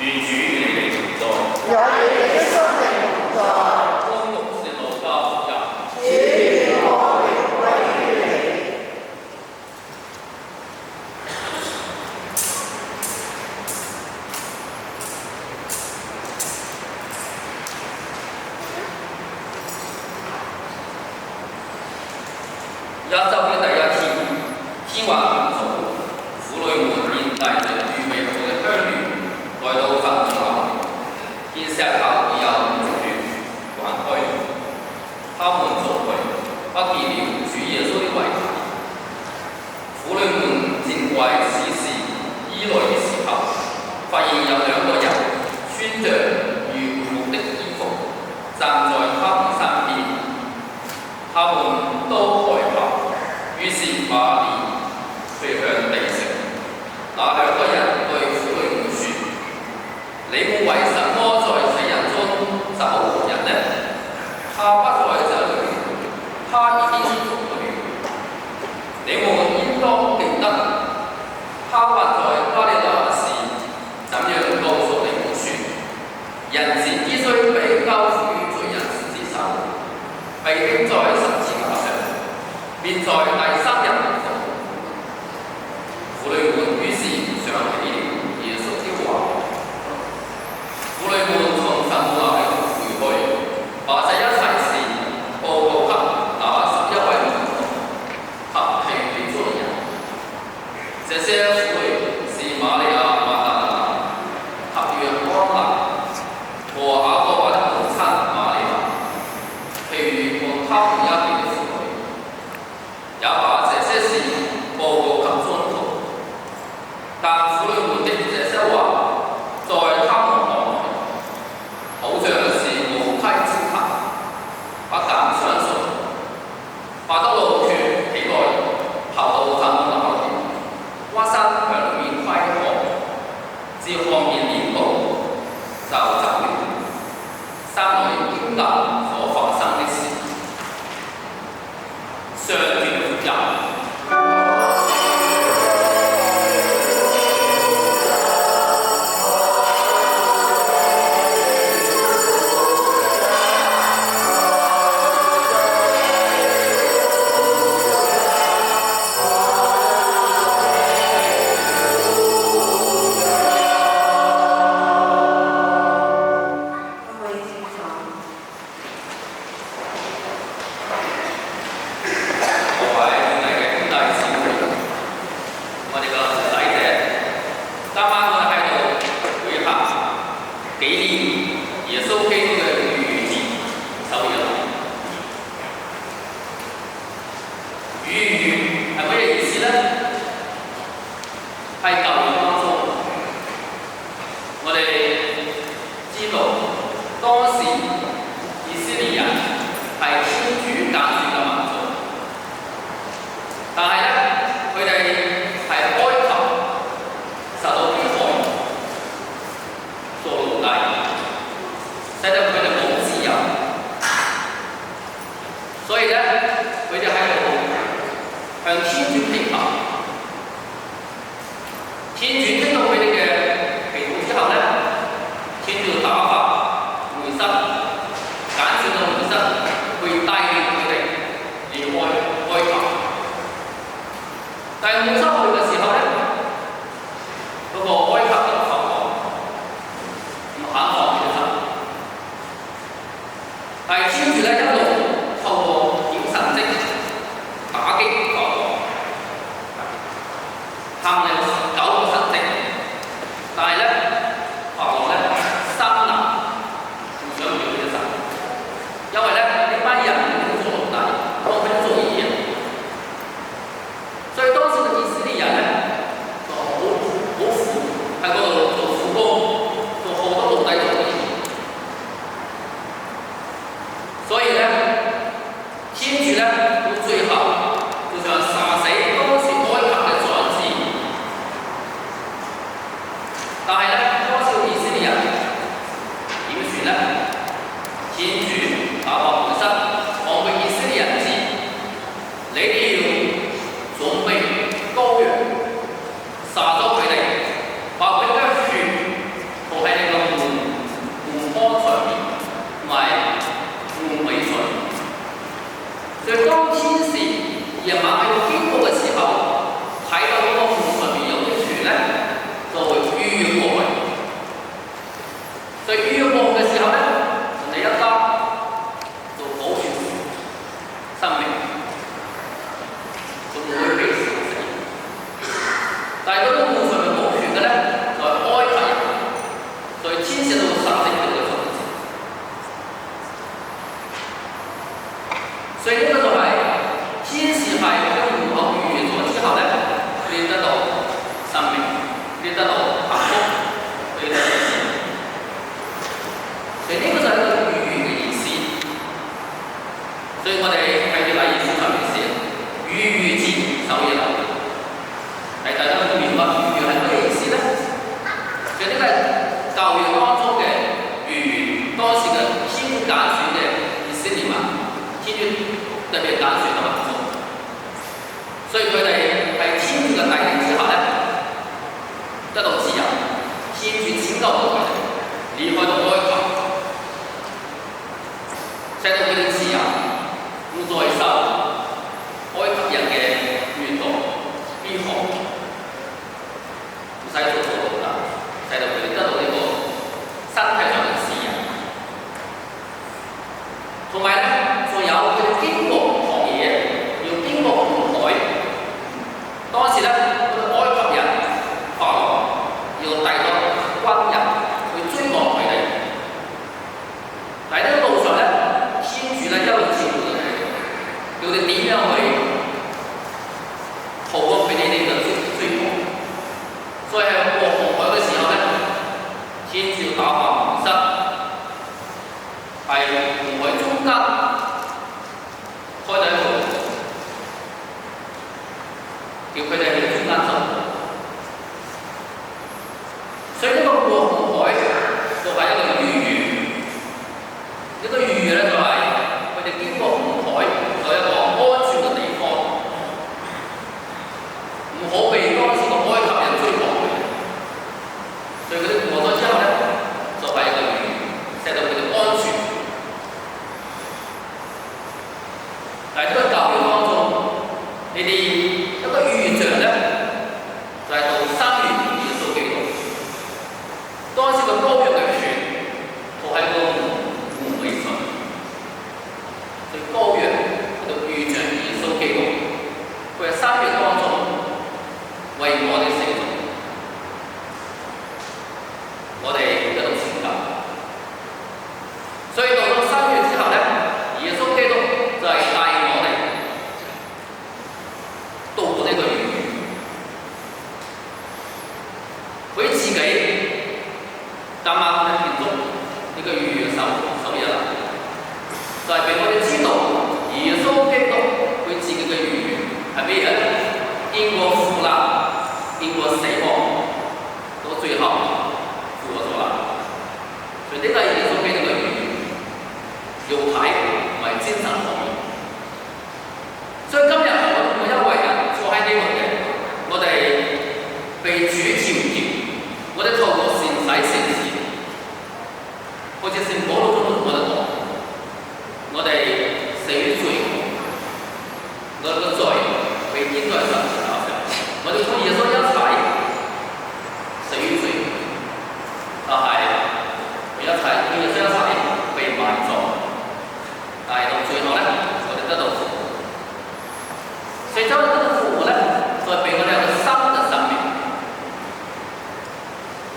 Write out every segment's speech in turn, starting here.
願主與你哋同在。也與你的心靈同在。恭讀聖路加福音。主願我榮歸於你。一週嘅第一天，天還未早，婦女們便帶着預備好嘅香料來到墳墓那裏，見石頭已有血還開了，他們進去，不見了主耶穌的遺體。婦女們漸為此事依來的時候，發現有兩個人穿着漁服的衣服站在他們身邊，他們都害怕。於是瑪利退向地城，那兩個人對婦女們說：你們為什麼在死人中找活人呢？他不在這裏，他已經復活了。你們應當記得，他還在加利納時怎樣告訴你們說：人子必須被交付於罪人之手，被釘在十字架上，便在第三日復活。婦女們於是想起了耶穌的話，婦女們從墳墓那裏回去，把這一切事報告給那11位門徒和其餘的人。這些婦女是瑪利亞瑪達肋納和約安娜和雅各伯的母親瑪利亞，其餘和他們一起的婦女，也把這些事報告給宗徒。但婦女們的這些話，在他們看來，好像是無稽之談，不敢相信。伯多祿卻起來，跑到墳墓那裏，屈身向裏面窺看，只看見臉部，就走了。心裏驚訝所發生的事。上段福音。所以咧，佢哋喺度向天主祈求。天主聽到佢哋嘅祈禱之後咧，天主打發梅瑟，揀選到梅瑟，會帶領佢哋離開埃及。但係梅瑟去嘅時候咧，嗰個埃及嘅法王唔肯放梅瑟，但係天主咧一路透過顯神蹟打擊法王，行了9個神蹟，但係咧法王咧心硬，唔想要佢嘅神，因為咧呢班人唔做奴隸，幫佢做嘢，所以當時嘅意思寫到神聖嘅呢個種子。所以呢個就係天使係將唔好預言咗之後咧，佢得到生命，佢得到幸福，佢得到自由。所以呢個就係一個預言嘅意思。所以我哋喺第二書上面寫預言節守夜留意，係大家都明白預言係咩意思咧？所以呢個係舊約當中嘅預言，當時嘅天主揀選嘅以色列民，天主特別揀選嘅民族，所以佢哋喺天主嘅帶領之下咧，得到自由，天主拯救到佢哋，離開到埃及，使到佢哋自由，唔再受埃及人嘅虐待、逼迫，唔使做奴隸，使到佢哋得到呢個身體上嘅自由。同埋咧，仲有佢哋經過曠野，要經過紅海。當時咧，嗰個埃及人法老要帶咗軍人去追趕佢哋。喺呢個路上咧，天主咧一路照顧佢哋，叫佢哋點樣去逃過佢哋呢個追趕。所以喺過紅海嘅時候咧，天主打發摩西係紅海中間開咗一條路，叫佢哋喺中間走。所以呢個過紅海就係一個預言，呢個預言咧就係佢哋經過紅海到一個安全嘅地方，唔好被當時嘅埃及人追趕佢哋。所以佢哋過咗之後咧，就係一個預言，使到佢哋安全。但係呢個教會當中，你哋一個預言像咧，就係到3月耶穌基督。當時個羔羊嘅血塗喺個門楣上，所以羔羊喺度預象耶穌基督。佢喺3月當中為我哋死咗，我哋得到拯救。所以到咗3月之後咧，耶穌基督就係帶我哋度過呢個預言。佢自己啱啱咧結束呢個預言守夜啦，就係俾我哋知道耶穌基督佢自己嘅預言係咩嘢？經過苦難，經過死亡，到最後復活咗啦。所以呢個係耶穌基督嘅預言，肉體唔係精神方面。所以今日我哋每一位人坐喺呢度嘅，我哋被主召叫，我哋透過善洗聖事，好似聖保祿宗徒我哋講，我哋死於罪，我哋嘅罪被釘在十字架上，我哋同耶穌一齊死於罪，但係我一齊同耶穌一齊被埋葬。但係到最後咧，我哋得到復活。所以當我哋得到復活咧，就係俾我哋一個新嘅生命，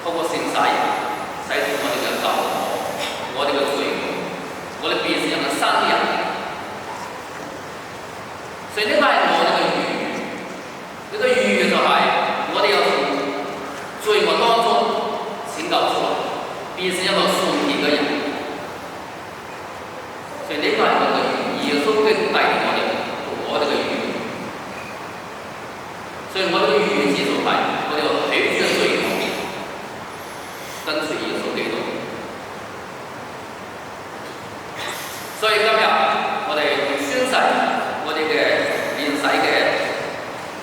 透過聖洗，洗掉我哋嘅舊我，我哋嘅罪，我哋變成一個新人。所以呢個係我哋嘅預言，呢個預言就係我哋要從罪惡當中拯救出來，變成一個順義嘅人。所以呢個係我哋嘅預言，耶穌基督帶領我哋讀我哋嘅預言。所以我哋嘅預言之道係我哋要拒絕罪惡，跟隨耶穌基督。所以今日我哋宣誓我哋嘅獻洗嘅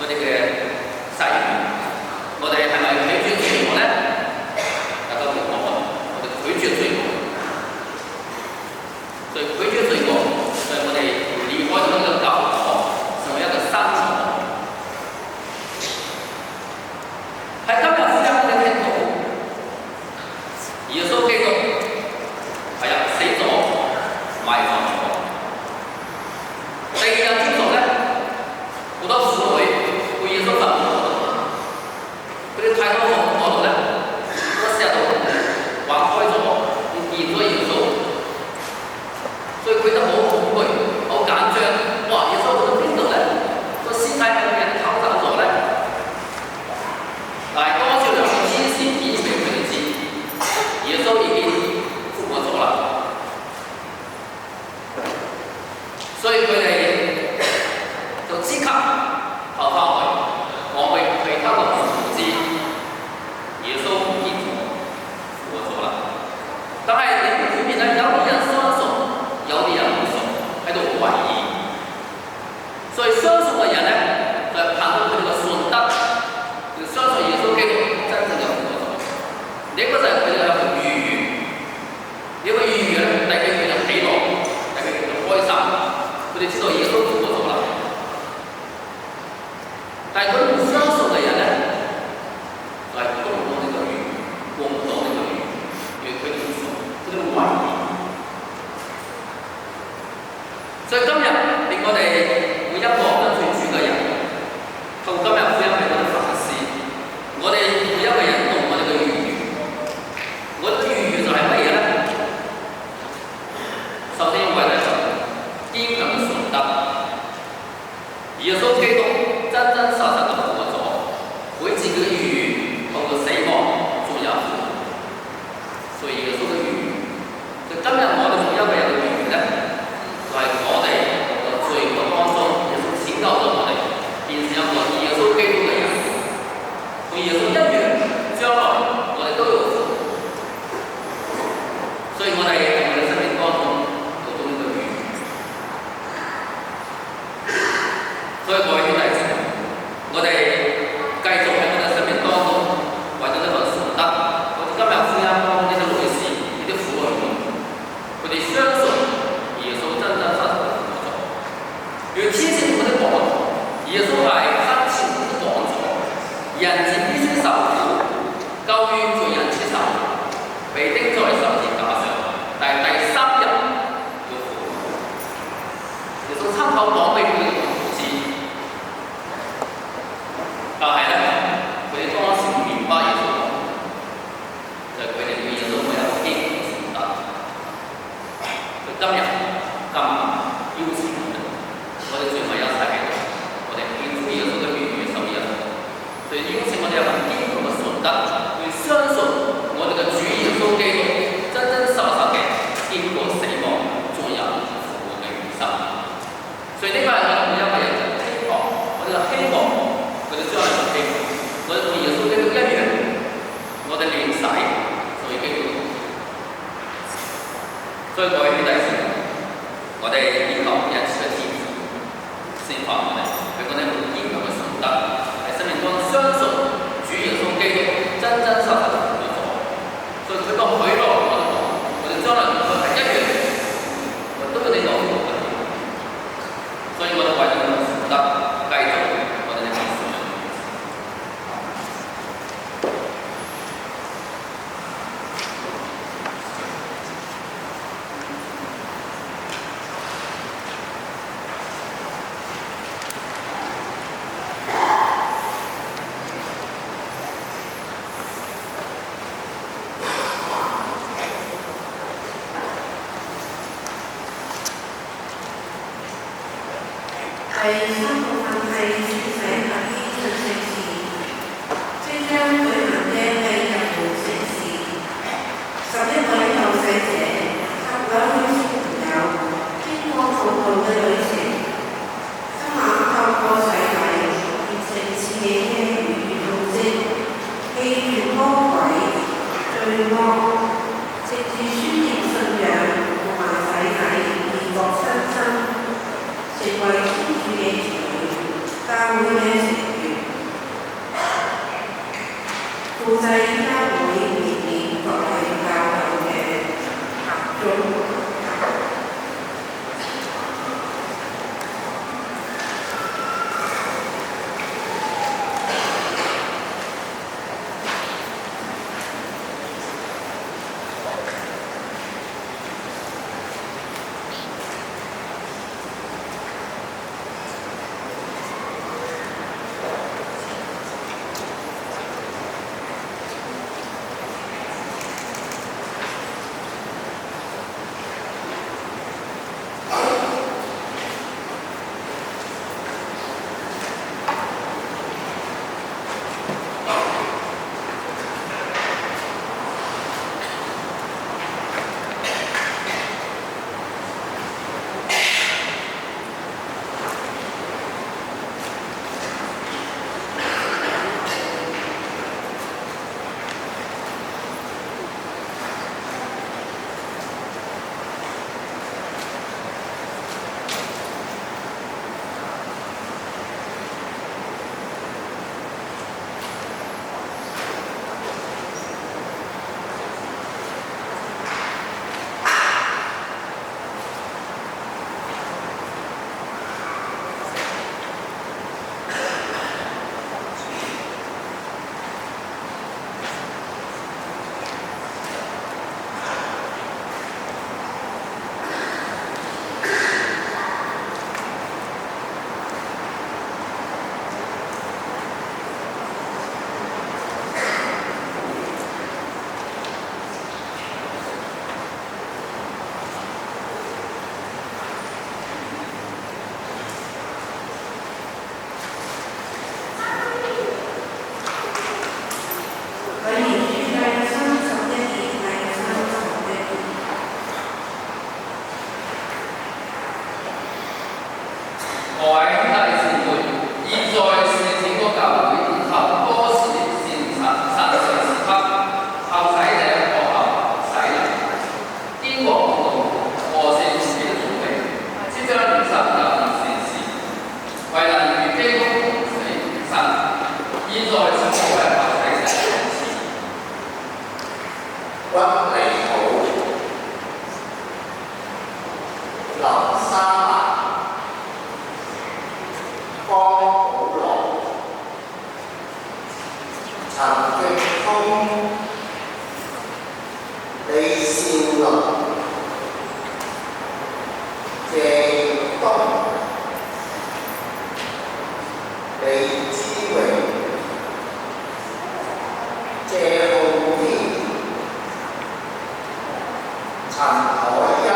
我哋嘅誓言，我哋係咪拒絕罪惡咧？大家同我哋拒絕罪惡。所以拒絕罪惡，所以我哋離開咗呢個舊我，成為一個新我。喺今日福音嘅聽到，係嗰啲唔相信嘅人咧，就係過唔到呢個語，過唔到呢個語，因為佢哋唔信，佢哋懷疑。所以今日令我哋每一個跟隨主嘅人，到今日福音係我哋反思，我哋每一個人用我哋嘅語言，我哋嘅語言就係乜嘢咧？首先我哋就堅強嘅信德，耶穌基督真真實實嘅復活咗，佢自己嘅語言透過死亡仲有復活，所以耶穌嘅語言，就今日我哋每一個人嘅語言咧，就係我哋嘅罪惡當中，耶穌拯救咗我哋，變成一個耶穌基督嘅人，同耶穌一樣，將來我哋都要復活，所以我哋喺我哋生命當中做到呢個語言。所以各位兄弟姊妹，我哋繼續喺我哋生命當中，為咗呢份信德，好似今日福音當中呢啲女士、呢啲婦女們，佢哋相信耶穌真真實實嘅復活咗，要堅持佢哋講，耶穌係親切咁講咗，人子必須受苦，交於罪人之手，被釘在十字架上，但係第三日要復活。耶穌親口講俾佢哋知。但係咧，佢哋當時唔明白耶穌講，就係佢哋對耶穌冇有堅定嘅信德。佢今日邀請我哋最後一齊喺度，我哋獻出耶穌嘅名譽受益。所以邀請我哋有份堅定嘅信德，去相信我哋嘅主耶穌基督真真實實嘅經過死亡，仲有復活嘅餘生。所以呢個係我哋每一個人嘅希望，我哋嘅希望。我哋將來嘅希望，我哋同耶穌基督一樣，我哋領洗就已經到。所以各位兄弟姊妹，我哋依靠一次嘅天父，先發我哋喺嗰啲好堅強嘅信德，喺生命中相信主耶穌基督真真實實嘅復活咗。所以佢個許諾我哋將來同佢係一樣，我都會領到復活嘅。所以我哋為咗呢個信德，繼續。第三部分係主洗及天進聖事，即將舉行嘅係入門聖事。11位受洗者及兩位小朋友經過長途嘅旅程，今晚透過洗禮變成自己嘅語言組織，棄絕魔鬼、罪惡，直至宣認信仰同埋洗禮而獲新生。成為天主嘅兒女，教會嘅成員，輔祭教會年年各係教友嘅合眾。現在請各位合體成一詞，屈離土、流沙牙、方保羅、陳極峰、李少麟、謝耀東、李之榮、謝浩天、陳凱欣、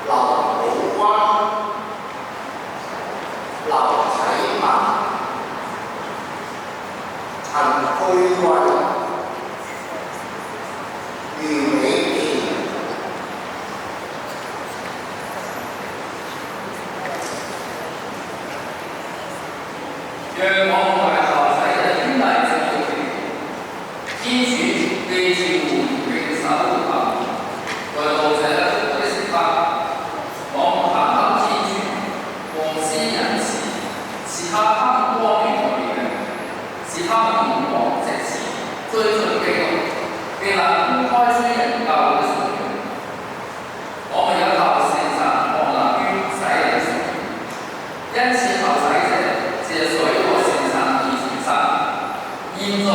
劉寶灣、劉啟文、陳佩雲、余美健、讓我們為後世嘅兄弟姊妹天主既照顧永守護行，為道者福的釋法，我們談得天主和施仁慈，賜給他們光明和力量，使他們勇往直前，追隨基督，並能公開宣揚教會的信仰。我們有求聖神降臨於洗禮上，因此受洗者借水和聖神而重生，現在